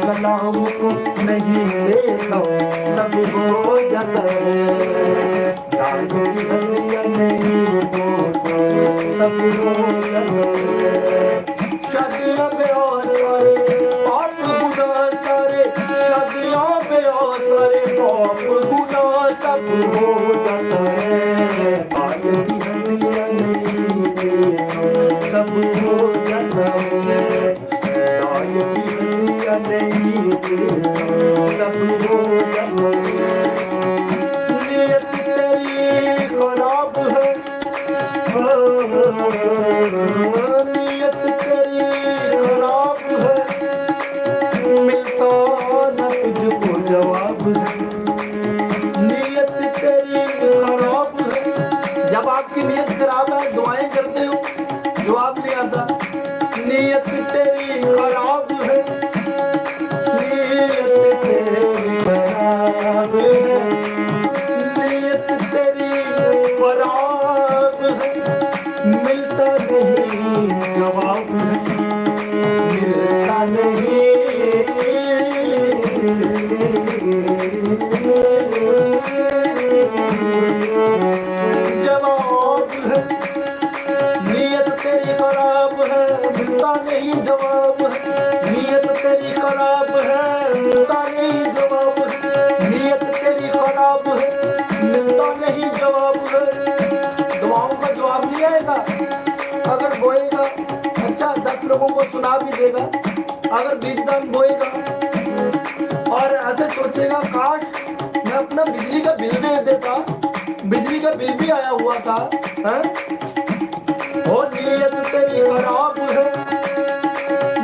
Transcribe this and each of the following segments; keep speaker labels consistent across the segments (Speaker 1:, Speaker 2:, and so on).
Speaker 1: कलाम को नहीं देता सब हो जाता है, दाग की हड्डियां नहीं होता सब हो जाता है। शादियां ब्याह सारे पाप गुनाह सारे, शादियां ब्याह सारे पाप गुनाह सब हो जाता है, दाग की हड्डियां नहीं देता सब हो जाता है, दाग की हड्डियां नहीं देता सब हो जाता है। नियत तेरी खराब है, नियत तेरी खराब है, मिलता न तुझको जवाब है, नियत तेरी खराब है। जब आपकी नियत खराब है, दुआएं करते हो, जवाब नहीं आता। नियत तेरी खराब है, नियत तेरी खराब है, नियत तेरी खराब है, मिलता नहीं जवाब है, मिलता नहीं जवाब है। नियत तेरी खराब है, मिलता नहीं जवाब है, नियत तेरी खराब है, मिलता नहीं जवाब है, नियत तेरी खराब है, मिलता नहीं जवाब है। दुआओं का जवाब नहीं आएगा। अगर बोएगा अच्छा 10 लोगों को सुना भी देगा, अगर बीजदान बोएगा और ऐसे सोचेगा काश मैं अपना बिजली का बिल दे देता, बिजली का बिल भी आया हुआ था, है? और नियत तेरी खराब है,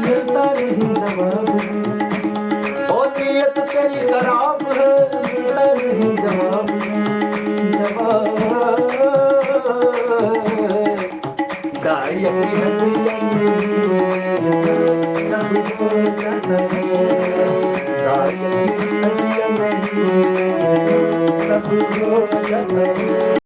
Speaker 1: मिलता नहीं जवाब है, और नियत तेरी खराब है, मिलता नहीं जवाब है, जवाब दाई की हड्डियां सब हो जाता है।